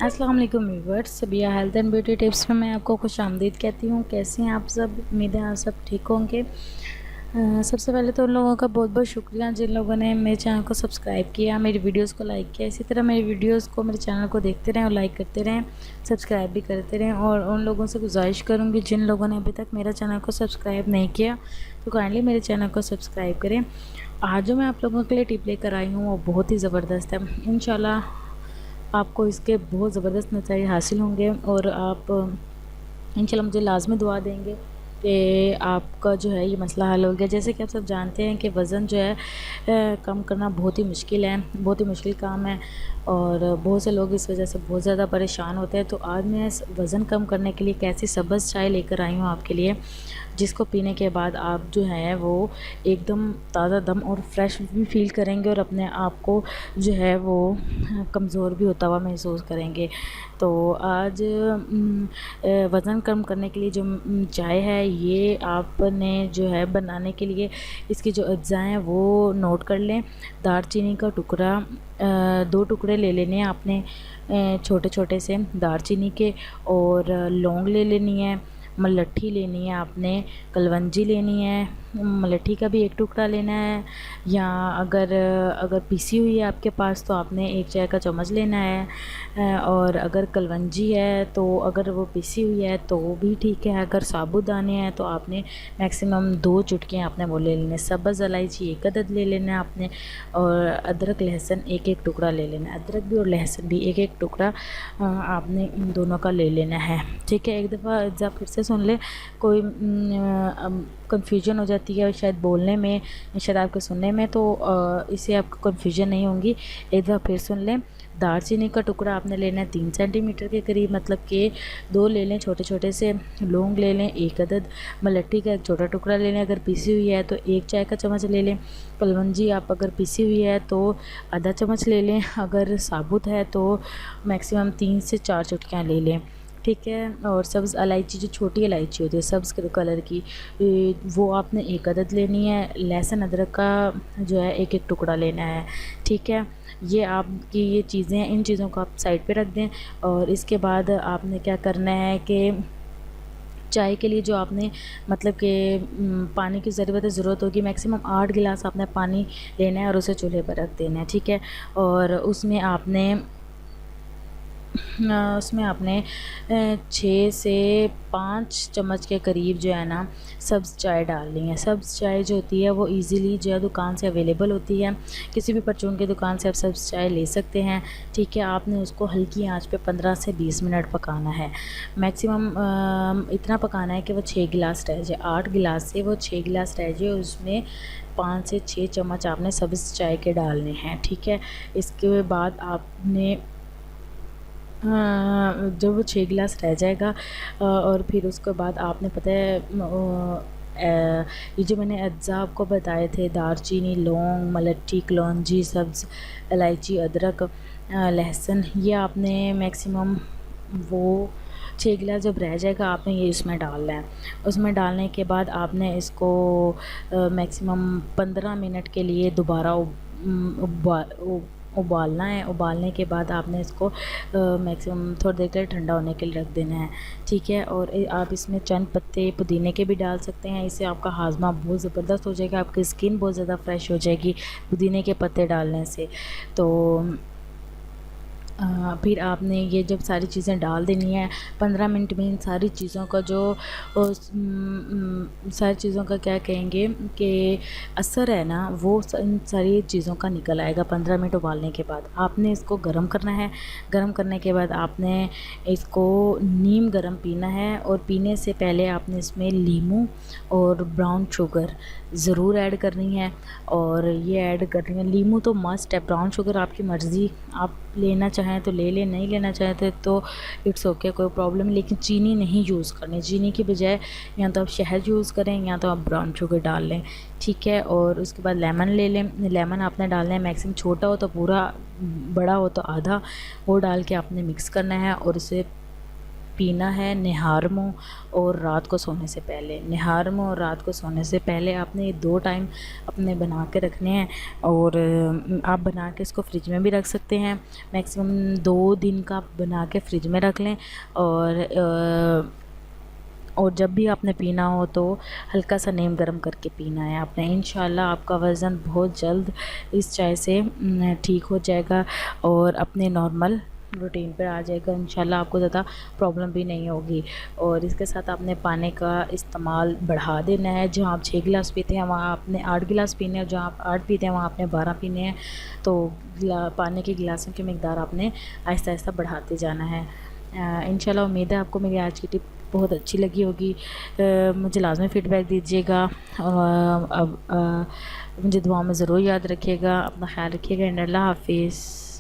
अस्सलाम वालेकुम viewers, Sabiya health and beauty tips में मैं आपको खुश आमदीद कहती हूँ। कैसे हैं आप सब? उम्मीद है आप सब ठीक होंगे। सबसे पहले तो उन लोगों का बहुत बहुत शुक्रिया जिन लोगों ने मेरे चैनल को सब्सक्राइब किया, मेरी वीडियोस को लाइक किया। इसी तरह मेरी वीडियोस को, मेरे चैनल को देखते रहें और लाइक करते रहें, सब्सक्राइब भी करते रहें। और उन लोगों से गुजारिश करूँगी जिन लोगों ने अभी तक मेरा चैनल को सब्सक्राइब नहीं किया तो काइंडली मेरे चैनल को सब्सक्राइब करें। आज जो मैं आप लोगों के लिए टिप लेकर आई हूँ वो बहुत ही ज़बरदस्त है। इंशाल्लाह आपको इसके बहुत ज़बरदस्त नतीजे हासिल होंगे और आप इंशाल्लाह मुझे लाज़मी दुआ देंगे कि आपका जो है ये मसला हल हो गया। जैसे कि आप सब जानते हैं कि वज़न जो है कम करना बहुत ही मुश्किल है, बहुत ही मुश्किल काम है और बहुत से लोग इस वजह से बहुत ज़्यादा परेशान होते हैं। तो आज मैं इस वज़न कम करने के लिए कैसी सब्ज़ चाय लेकर आई हूँ आपके लिए, जिसको पीने के बाद आप जो है वो एकदम ताज़ा दम और फ्रेश भी फील करेंगे और अपने आप को जो है वो कमज़ोर भी होता हुआ महसूस करेंगे। तो आज वज़न कम करने के लिए जो चाय है ये आपने जो है बनाने के लिए इसकी जो अज्जा हैं वो नोट कर लें। दालचीनी का टुकड़ा 2 टुकड़े ले लेने हैं आपने छोटे छोटे से दालचीनी के, और लौंग ले लेनी है, मलट्ठी लेनी है आपने, कलवंजी लेनी है, मलट्ठी का भी 1 टुकड़ा लेना है, या अगर पीसी हुई है आपके पास तो आपने 1 चाय का चम्मच लेना है। और अगर कलवंजी है तो अगर वो पीसी हुई है तो भी ठीक है। अगर साबुदाने हैं तो आपने मैक्सिमम 2 चुटकियाँ आपने वो ले लेने। सब्ज़ इलायची 1 अदद ले लेना है आपने, और अदरक लहसुन 1-1 टुकड़ा ले लेना है। अदरक भी और लहसुन भी 1-1 टुकड़ा आपने इन दोनों का ले लेना है, ठीक है। एक दफ़ा जब फिर से सुन ले, कोई कन्फ्यूजन हो जाती है शायद बोलने में, शायद आपके सुनने में, तो इससे आपको कन्फ्यूजन नहीं होंगी। एक दफ़ा फिर सुन लें। दालचीनी का टुकड़ा आपने लेना है 3 सेंटीमीटर के करीब, मतलब कि 2 ले लें छोटे छोटे से। लौंग ले लें 1 अदद, मलट्ठी का 1 छोटा टुकड़ा ले लें, अगर पीसी हुई है तो 1 चाय का चम्मच ले लें। कलवंजी आप अगर पीसी हुई है तो आधा चम्मच ले लें, अगर साबुत है तो मैक्सिमम 3 से 4 चुटकियाँ ले लें, ठीक है। और सब्ज़ इलायची जो छोटी इलायची होती है सब्ज़ कलर की, वो आपने 1 अदद लेनी है। लहसुन अदरक का जो है 1-1 टुकड़ा लेना है, ठीक है। ये आपकी ये चीज़ें हैं, इन चीज़ों को आप साइड पे रख दें। और इसके बाद आपने क्या करना है कि चाय के लिए जो आपने मतलब कि पानी की ज़रूरत होगी, मैक्सिमम 8 गिलास आपने पानी लेना है और उसे चूल्हे पर रख देना है, ठीक है। और उसमें आपने 6 से 5 चम्मच के करीब जो है ना सब्ज़ चाय डालनी है। सब्ज़ चाय जो होती है वो इजीली जो है दुकान से अवेलेबल होती है, किसी भी परचून की दुकान से आप सब्ज़ चाय ले सकते हैं, ठीक है। आपने उसको हल्की आंच पे 15 से 20 मिनट पकाना है। मैक्सिमम इतना पकाना है कि वो 6 गिलास रह जाए। 8 गिलास से वो 6 गिलास रह जाए, उसमें 5 से 6 चम्मच आपने सब्ज़ चाय के डालने हैं, ठीक है। इसके बाद आपने जब वो 6 गिलास रह जाएगा और फिर उसके बाद आपने पता है ये जो मैंने अज्जा आपको बताए थे, दालचीनी, लौंग, मलट्ठी, कलौंजी, सब्ज़ इलायची, अदरक, लहसुन, ये आपने मैक्सिमम वो 6 गिलास जब रह जाएगा आपने ये इसमें डालना है। उसमें डालने के बाद आपने इसको मैक्सिमम 15 मिनट के लिए दोबारा उबालना है। उबालने के बाद आपने इसको मैक्सिमम थोड़ी देर के लिए ठंडा होने के लिए रख देना है, ठीक है। और आप इसमें चंद पत्ते पुदीने के भी डाल सकते हैं, इससे आपका हाजमा बहुत ज़बरदस्त हो जाएगा, आपकी स्किन बहुत ज़्यादा फ्रेश हो जाएगी पुदीने के पत्ते डालने से। तो फिर आपने ये जब सारी चीज़ें डाल देनी है 15 मिनट में, इन सारी चीज़ों का जो सारी चीज़ों का क्या कहेंगे कि असर है ना वो इन सारी चीज़ों का निकल आएगा। 15 मिनट उबालने के बाद आपने इसको गर्म करना है। गर्म करने के बाद आपने इसको नीम गर्म पीना है, और पीने से पहले आपने इसमें लीमू और ब्राउन शुगर ज़रूर ऐड करनी है। और ये ऐड करनी है, लीमू तो मस्ट है, ब्राउन शुगर आपकी मर्ज़ी, आप लेना चाहें तो ले लें, नहीं लेना चाहते तो इट्स ओके, कोई प्रॉब्लम। लेकिन चीनी नहीं यूज़ करनी, चीनी की बजाय या तो आप शहद यूज़ करें या तो आप ब्राउन शुगर डाल लें, ठीक है। और उसके बाद लेमन ले लें। लेमन आपने डालना है, मैक्सिमम छोटा हो तो पूरा, बड़ा हो तो आधा, वो डाल के आपने मिक्स करना है और उसे पीना है निहार मुँह और रात को सोने से पहले। निहार मुँह और रात को सोने से पहले आपने ये 2 टाइम अपने बना के रखने हैं और आप बना के इसको फ्रिज में भी रख सकते हैं। मैक्सिमम 2 दिन का आप बना के फ्रिज में रख लें और जब भी आपने पीना हो तो हल्का सा नीम गर्म करके पीना है आपने। इंशाल्लाह आपका वज़न बहुत जल्द इस चाय से ठीक हो जाएगा और अपने नॉर्मल रूटीन पर आ जाएगा। इंशाल्लाह आपको ज़्यादा प्रॉब्लम भी नहीं होगी। और इसके साथ आपने पानी का इस्तेमाल बढ़ा देना है। जहाँ आप 6 गिलास पीते हैं वहाँ आपने 8 गिलास पीने हैं, जहाँ आप 8 पीते हैं वहाँ आपने 12 पीने हैं। तो पानी के गिलासों की मिक़दार आपने आहिस्ता आहिस्ता बढ़ाते जाना है। इंशाल्लाह उम्मीद है आपको मेरी आज की टिप बहुत अच्छी लगी होगी। मुझे लाज़मी फ़ीडबैक दीजिएगा। अब मुझे दुआ में ज़रूर याद रखिएगा। अपना ख़्याल रखिएगा। अल्लाह हाफ़िज़।